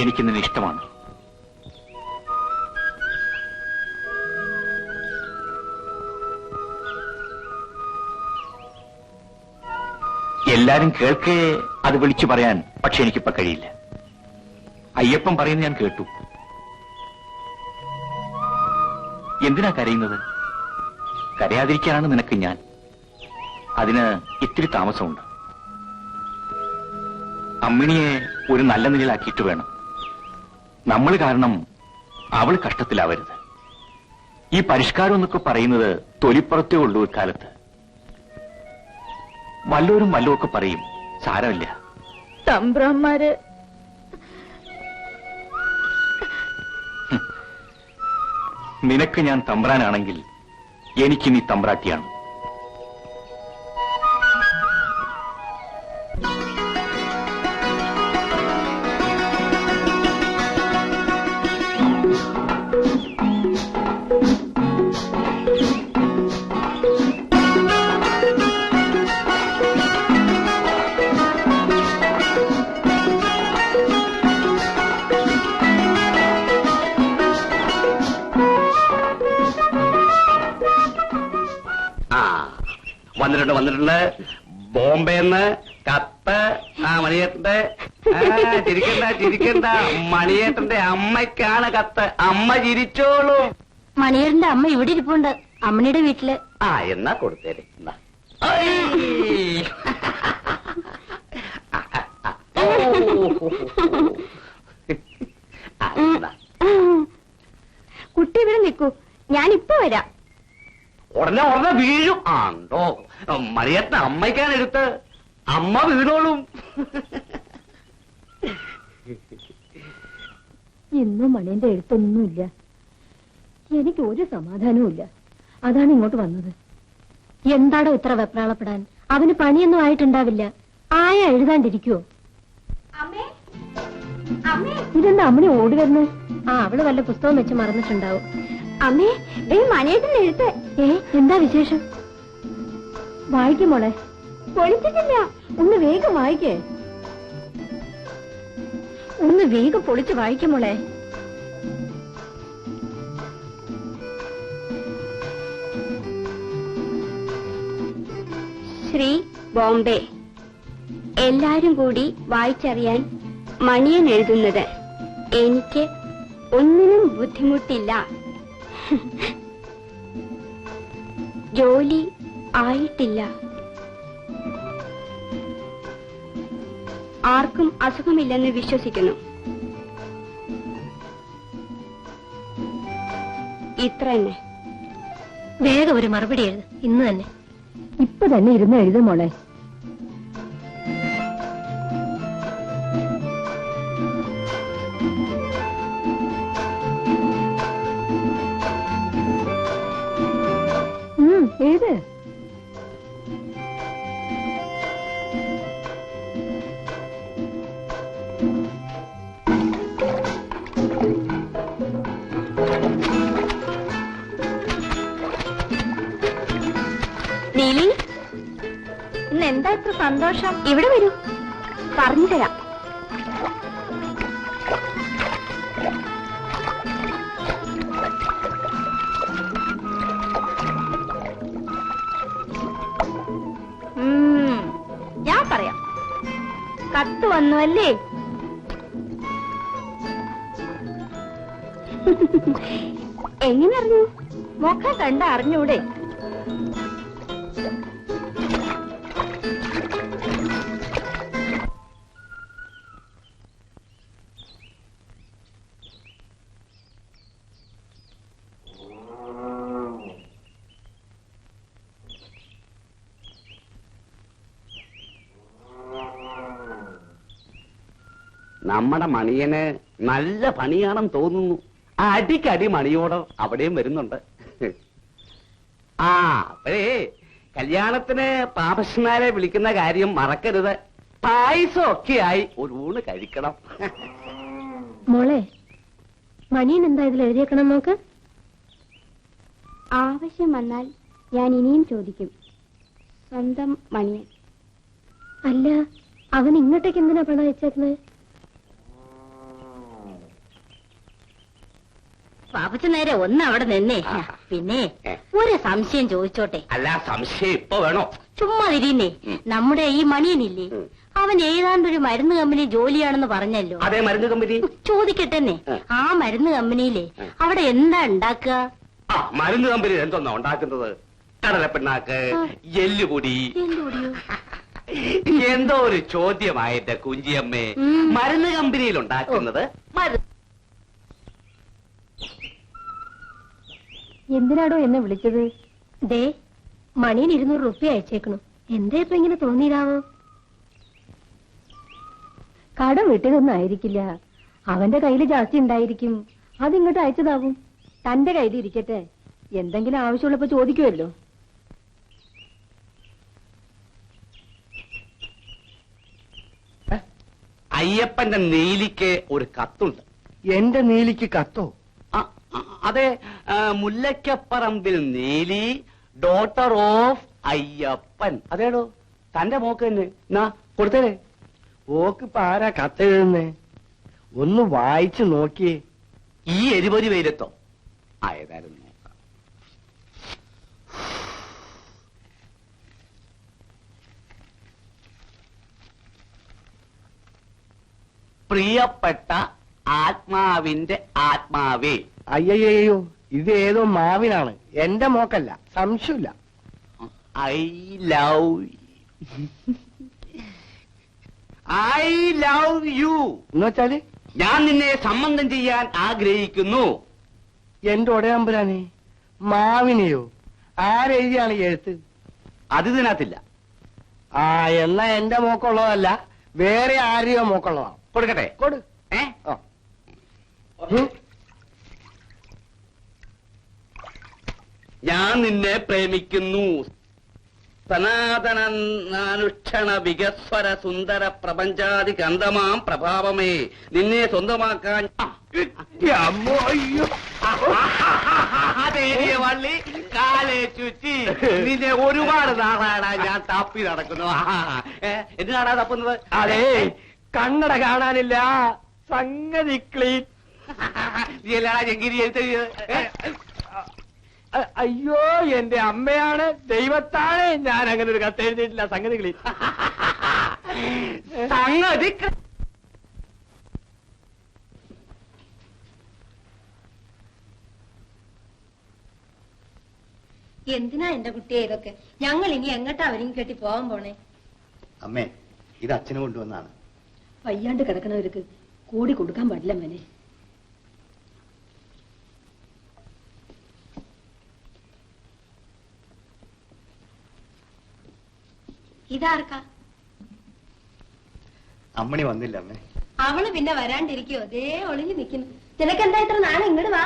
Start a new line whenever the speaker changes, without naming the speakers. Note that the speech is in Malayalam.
എനിക്ക് നിന്നെ ഇഷ്ടമാണ്. എല്ലാരും കേൾക്കേ അത് വിളിച്ചു പറയാൻ പക്ഷെ എനിക്കിപ്പോ കഴിയില്ല. അയ്യപ്പൻ പറയുന്നത് ഞാൻ കേട്ടു. എന്തിനാ കരയുന്നത്? കരയാതിരിക്കാനാണ് നിനക്ക് ഞാൻ. അതിന് ഇത്തിരി താമസമുണ്ട്. അമ്മിണിയെ ഒരു നല്ല നിലയിലാക്കിയിട്ട് വേണം. നമ്മൾ കാരണം അവൾ കഷ്ടത്തിലാവരുത്. ഈ പരിഷ്കാരം എന്നൊക്കെ പറയുന്നത് തൊലിപ്പുറത്തേ ഉള്ളൂ ഇക്കാലത്ത്. വല്ലോരും വല്ലതുമൊക്കെ പറയും, സാരമില്ല.
തമ്പ്രാന്മാര്
നിനക്ക് ഞാൻ തമ്പ്രാനാണെങ്കിൽ എനിക്ക് നീ തമ്പ്രാട്ടിയാണ്.
വന്നിട്ടുണ്ട് ബോംബെന്ന് കത്ത്. മണിയേട്ടന്റെ ചിരിക്കണ്ട മണിയേട്ടന്റെ അമ്മയ്ക്കാണ് കത്ത്. അമ്മ ചിരിച്ചോളൂ.
മണിയേട്ടന്റെ അമ്മ ഇവിടെ ഇരിപ്പുണ്ട്, അമ്മണിയുടെ വീട്ടില്.
എന്നാ കൊടുത്തേരെ.
കുട്ടി ഇവിടെ നിൽക്കൂ, ഞാനിപ്പോ വരാം.
ഉടനെ വീഴും. ആണ്ടോ മണിയേട്ടൻ അമ്മയ്ക്കാണ് എടുത്ത്. അമ്മ വീണോളും.
ഇന്നും മണിയന്റെ എഴുത്തൊന്നുമില്ല. എനിക്ക് ഒരു സമാധാനവും ഇല്ല. അതാണ് ഇങ്ങോട്ട് വന്നത്. എന്താടോ ഇത്ര വെപ്രാളപ്പെടാൻ? അവന് പണിയൊന്നും ആയിട്ടുണ്ടാവില്ല. ആയ എഴുതാണ്ടിരിക്കുവോ? ഇതെന്താ അമ്മനെ ഓടി വരുന്നത്? അവള് വല്ല പുസ്തകം വെച്ച് മറന്നിട്ടുണ്ടാവും. അമ്മേ, മണിയേട്ടന്റെ എഴുത്ത്. എന്താ വിശേഷം? വായിക്കും മോളെ. പൊളിച്ചിട്ടില്ല, ഒന്ന് വേഗം വായിക്കേ. ഒന്ന് വേഗം പൊളിച്ച് വായിക്കും മോളെ.
ശ്രീ ബോംബെ. എല്ലാരും കൂടി വായിച്ചറിയാൻ മണിയൻ എഴുതുന്നത്. എനിക്ക് ഒന്നിനും ബുദ്ധിമുട്ടില്ല. ജോലി ആയിട്ടില്ല. ആർക്കും അസുഖമില്ലെന്ന് വിശ്വസിക്കുന്നു. ഇത്ര തന്നെ.
വേഗം ഒരു മറുപടി എഴുത്, ഇന്ന് തന്നെ. ഇപ്പൊ തന്നെ ഇരുന്ന് എഴുതും മോളെ. ഏത്?
നീലി,
ഇന്ന് എന്താ ഇത്ര സന്തോഷം?
ഇവിടെ വരൂ, പറഞ്ഞു തരാം.
ഞാൻ പറയാം. കത്ത് വന്നു അല്ലേ?
എങ്ങനെ അറിഞ്ഞു?
മുഖം കണ്ട അറിഞ്ഞൂടെ?
നമ്മുടെ മണിയന് നല്ല പണിയാണെന്ന് തോന്നുന്നു. അടിക്കടി മണിയോട് അവിടെയും വരുന്നുണ്ട്. അപ്പഴേ കല്യാണത്തിന് പാപശ്മാരെ വിളിക്കുന്ന കാര്യം മറക്കരുത്. പായസം ഒക്കെയായി ഒരു ഊണ് കഴിക്കണം.
മോളെ, മണിയൻ എന്താ ഇതിൽ എഴുതിയേക്കണം നോക്ക്.
ആവശ്യം വന്നാൽ ഞാൻ ഇനിയും ചോദിക്കും. സ്വന്തം മണിയൻ.
അല്ല, അവൻ ഇങ്ങോട്ടേക്ക് എന്തിനാ പണം അയച്ചേക്കുന്നത്? പാപ്പച്ച നേരെ ഒന്ന് അവിടെ നിന്നേ. പിന്നെ ഒരു സംശയം ചോദിച്ചോട്ടെ?
അല്ല, സംശയം ഇപ്പൊ വേണോ?
ചുമ്മാ തിരിയുന്നേ. നമ്മുടെ ഈ മണിയനില്ലേ, അവൻ ഏതാണ്ടൊരു മരുന്ന് കമ്പനി ജോലിയാണെന്ന് പറഞ്ഞല്ലോ.
അതേ മരുന്ന് കമ്പനി.
ചോദിക്കട്ടെന്നെ, ആ മരുന്ന് കമ്പനിയിലെ അവിടെ എന്താ ഉണ്ടാക്കുക?
മരുന്ന് കമ്പനി എന്തോന്നാ ഉണ്ടാക്കുന്നത്? കടലപ്പിണ്ണാക്ക്, എല്ലുപൊടി. എന്തോ ഒരു ചോദ്യമായിട്ട് കുഞ്ചിയമ്മേ. മരുന്ന് കമ്പനിയിൽ ഉണ്ടാക്കുന്നത്
എന്തിനാടോ എന്നെ വിളിച്ചത്? ദേ, മണിയിൽ 200 റുപ്യ അയച്ചേക്കണു. എന്താ ഇപ്പൊ ഇങ്ങനെ തോന്നിയിരാവോ? കടം വിട്ടതൊന്നും ആയിരിക്കില്ല. അവന്റെ കയ്യിൽ ജാസ്തി ഉണ്ടായിരിക്കും. അതിങ്ങോട്ട് അയച്ചതാവും. തന്റെ കയ്യിൽ ഇരിക്കട്ടെ. എന്തെങ്കിലും ആവശ്യമുള്ളപ്പോ ചോദിക്കുമല്ലോ.
അയ്യപ്പന്റെ നീലിക്ക് ഒരു കത്തുണ്ട്.
എന്റെ നീലിക്ക് കത്തോ?
അതെ, മുല്ലയ്ക്കപ്പറമ്പിൽ നീലി, ഡോട്ടർ ഓഫ് അയ്യപ്പൻ. അതേടോ, തന്റെ മോക്ക് തന്നെ. എന്നാ കൊടുത്തേരെ.
ഓക്കിപ്പ ആരാ കത്തെഴുതുന്നേ? ഒന്ന് വായിച്ചു നോക്കിയേ.
ഈ എരിപൊരി വെയിലത്തോ? ഏതായാലും നോക്കാം. പ്രിയപ്പെട്ട ആത്മാവിന്റെ ആത്മാവേ.
അയ്യോ, ഇത് ഏതോ മാവിനാണ്. എന്റെ മോക്കല്ല, സംശയമില്ല.
ഐ ലവ് യു
എന്നുവെച്ചാല്
ഞാൻ നിന്നെ സംബന്ധം ചെയ്യാൻ ആഗ്രഹിക്കുന്നു.
എന്റെ ഒടയാമ്പുരാനെ, മാവിനെയോ? ആരെഴുതിയാണ് ഈ എഴുത്ത്?
അത് ഇതിനകത്തില്ല.
എന്നാ എന്റെ മോക്കുള്ളതല്ല, വേറെ ആരെയോ മോക്കുള്ളതാണ്.
കൊടുക്കട്ടെ?
കൊടു.
ഞാൻ നിന്നെ പ്രേമിക്കുന്നു. സനാതനാനുഷ്ഠണ വികസ്വര സുന്ദര പ്രപഞ്ചാതി കന്തമാം പ്രഭാവമേ, നിന്നെ സ്വന്തമാക്കാൻ വള്ളി കാലേ ചുറ്റി. നിന്നെ ഒരുപാട് നാളാണ് ഞാൻ തപ്പി നടക്കുന്നു. എന്തിനാടാ തപ്പുന്നത്?
അതെ, കണ്ണട കാണാനില്ല, സംഗതി ക്ലീൻ.
നീ എല്ലാടാ എങ്കിരി എഴുത്തത്?
അയ്യോ, എന്റെ അമ്മയാണ്, ദൈവത്താണ്, ഞാൻ അങ്ങനെ ഒരു കത്ത് എഴുതിയിട്ടില്ല. സംഗതി ക്ലീൻ.
സംഗതി
എന്തിനാ എന്റെ കുട്ടിയെ ഇതൊക്കെ? ഞങ്ങൾ ഇനി എങ്ങോട്ടാ അവരും കെട്ടി പോകാൻ പോണേ?
അമ്മേ, ഇത് അച്ഛനെ കൊണ്ടുവന്നാണ്.
വയ്യാണ്ട് കിടക്കണവർക്ക് കൂടി കൊടുക്കാൻ പാടില്ല മോനെ. ഇതാർക്കാ?
അമ്മണി വന്നില്ല അമ്മേ.
അവള് പിന്നെ വരാണ്ടിരിക്കോ? അതേ ഒളിഞ്ഞു നിൽക്കുന്നു. നിനക്കെന്താ ഇത്ര നാളെ? ഇങ്ങോട്ട് വാ.